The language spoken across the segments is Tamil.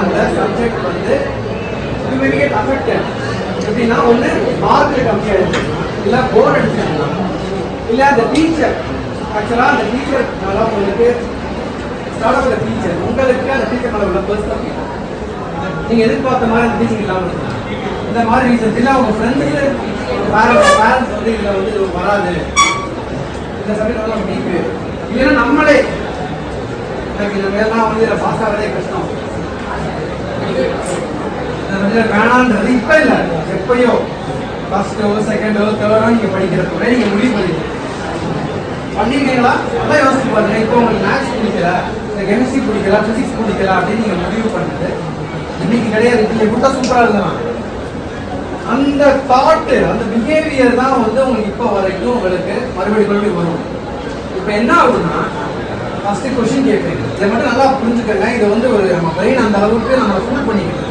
அந்த சப்ஜெக்ட் வந்து you may get affected. எப்படின்னா ஒன்று மார்க்கு கம்மியாகிடுச்சு, இல்லை போர் அடிச்சிருக்கலாம், இல்லை அந்த டீச்சர் ஆக்சுவலாக அந்த டீச்சர் நல்லா உங்களுக்கு ஸ்டார்ட் ஆஃப் டீச்சர் உங்களுக்கு அந்த டீச்சர் மேலே உள்ள பர்சனல் நீங்கள் எதிர்பார்த்த மாதிரி அந்த டீச்சிங் இல்லாமல் இருக்கலாம். இந்த மாதிரி ரீசன்ஸ் இல்லை உங்கள் ஃப்ரெண்ட்ஸு பேரண்ட்ஸ் வந்து இதில் வந்து இது வராது, இந்த சப்ஜெக்ட் வந்து நம்ம வீக்கு, இல்லைன்னா நம்மளே எனக்கு இந்த மேலாம் வந்து இதில் பாஸ் ஆகிறதே கஷ்டம் வேணான்றது இப்போ இல்லை, எப்பயோ ஃபர்ஸ்டோ செகண்டோ தேர்டோ நீங்கள் படிக்கிறப்ப நீங்கள் முடிவு பண்ணிருக்கீங்களா அதான் யோசிச்சு பாருங்க. இப்போ உங்களுக்கு மேத்ஸ் பிடிக்கல, இந்த கெமிஸ்ட்ரி பிடிக்கல, பிசிக்ஸ் பிடிக்கல அப்படின்னு நீங்கள் முடிவு பண்ணுறது இன்னைக்கு கிடையாது. நீங்கள் கூட சூப்பராக இருந்தலாம், அந்த தாட்டு அந்த பிஹேவியர் தான் வந்து உங்களுக்கு இப்போ வரைக்கும் உங்களுக்கு மறுபடியும் வரும். இப்போ என்ன ஆகுதுன்னா ஃபர்ஸ்ட் கொஸ்டின் கேட்குறீங்க, இதை மட்டும் நல்லா புரிஞ்சுக்கங்க. இதை வந்து ஒரு நம்ம பிரெயின் அந்த அளவுக்கு நம்ம ஃபுல் பண்ணிக்கணும்.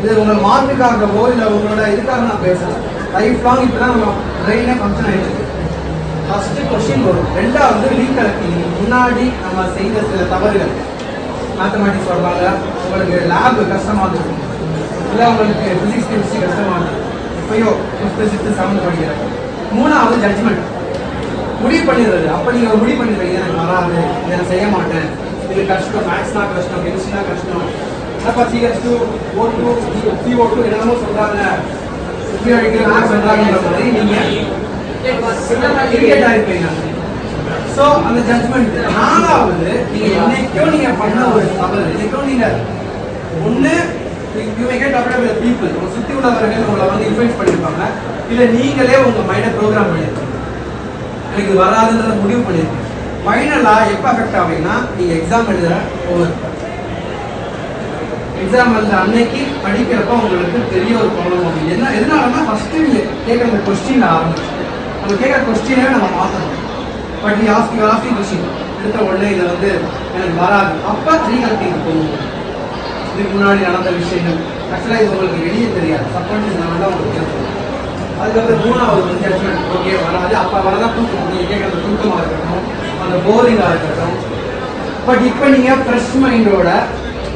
இது உங்களோட மார்க்குக்காகவோ இல்லை உங்களோட இதுக்காக நான் பேசல, லைஃப் லாங் இப்போ தான் நம்ம பிரெயினே ஃபங்க்ஷன் ஆகிடுச்சு. ஃபர்ஸ்ட் கொஸ்டின் வரும். ரெண்டாவது ரீகலெக்டிங், முன்னாடி நம்ம செய்த சில தவறுகள், மேத்தமேட்டிக்ஸ் வருவாங்க உங்களுக்கு லேப் கஷ்டமாக இருக்கும், இல்லை உங்களுக்கு ஃபிசிக்ஸ் கெமிஸ்ட்ரி கஷ்டமாக இருக்கும், இப்போயோ 5th 6th 7th படிக்கிறப்ப. மூணாவது ஜட்ஜ்மெண்ட், முடிவு பண்ணிடுறது. அப்போ நீங்கள் முடிவு பண்ணிடுறீங்க எனக்கு வராது, இதை நான் செய்ய மாட்டேன், இது கஷ்டம், மேத்ஸ்னா கஷ்டம், கெமிஸ்ட்ரினா கஷ்டம், என்னப்பா CO2 O2 CO2 என்னமோ சொல்கிறாங்க, மேத்ஸ் சொல்கிறாங்கன்ற மாதிரி நீங்கள் கிரிக்கெட் ஆகிருப்பீங்க. ஸோ அந்த ஜட்ஜ்மெண்ட். நாலாவது நீங்கள் என்னைக்கோ நீங்கள் பண்ண ஒரு தவறு, என்னைக்கோ நீங்கள் ஒன்று you may get affected with people, உங்களை சுற்றி உள்ளவர்கள் உங்களை வந்து இன்ஃப்ளூயன்ஸ் பண்ணியிருப்பாங்க, இல்லை நீங்களே உங்கள் மைண்டை ப்ரோக்ராம் பண்ணியிருப்பாங்க, எனக்கு இது வராதுன்றத முடிவு பண்ணியிருக்கேன். ஃபைனலாக எப்போ அஃபெக்ட் ஆகுங்கன்னா நீங்கள் எக்ஸாம் எழுதுகிற ஓவர், எக்ஸாம் எழுதுற அன்னைக்கு படிக்கிறப்ப உங்களுக்கு பெரிய ஒரு ப்ராப்ளம் ஆகும். என்ன எதனாலன்னா ஃபஸ்ட்டு நீங்கள் கேட்குற அந்த கொஸ்டின் ஆரம்பிச்சு நம்ம கேட்குற கொஸ்டினே நம்ம மாற்றணும். பட் ஆஸ்கிங் கொஸ்டின் எடுத்த உடனே இதை வந்து எனக்கு வராது, அப்போ ரீகலெக்டிங் போகணும். இதுக்கு முன்னாடி நடந்த விஷயங்கள் ஆக்சுவலாக இது உங்களுக்கு வெளியே தெரியாது, சப்போர்ட் நான் தான் உங்களுக்கு கேட்கணும். அதுக்கப்புறம் மூணாவது வந்து ஜட்ஜ்மெண்ட், ஓகே வராது, அப்போ வரதான் தூக்கம், நீங்கள் கேட்குற தூக்கமாக இருக்கட்டும், அந்த போரிங்காக இருக்கட்டும். பட் இப்போ நீங்கள் ஃப்ரெஷ் மைண்டோட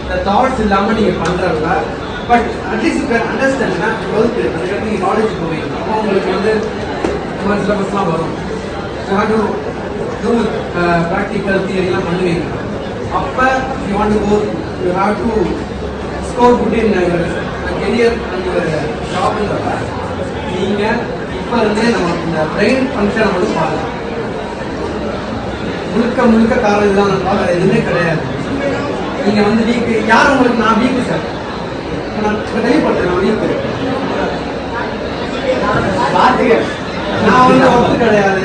இந்த தாட்ஸ் இல்லாமல் நீங்கள் பண்ணுறவங்க, பட் அட்லீஸ்ட் யூ கேன் அண்டர்ஸ்டாண்ட்னா 12th அதுக்கப்புறம் நீங்கள் காலேஜ் போவீங்க, அப்போ உங்களுக்கு வந்து இந்த மாதிரி சிலபஸ்லாம் வரும், ப்ராக்டிக்கல் தியரிலாம் பண்ணுவீங்க. அப்போ you want to go, you have to score good in your career and your ஜாப்ன்றப்ப நீங்கள் இப்போ இருந்தே நம்ம இந்த பிரெயின் ஃபங்க்ஷனை மட்டும் பார்க்கலாம். முழுக்க காரணம் இதுதான், நான் பார்க்குற எதுவுமே கிடையாது. நீங்கள் வந்து வீக்கு யார் உங்களுக்கு, நான் வீக்கு சார், நான் தெளிவுபடுறேன், நான் வீக்கு பார்த்துக்க, நான் வந்து ஒர்க்கு கிடையாது,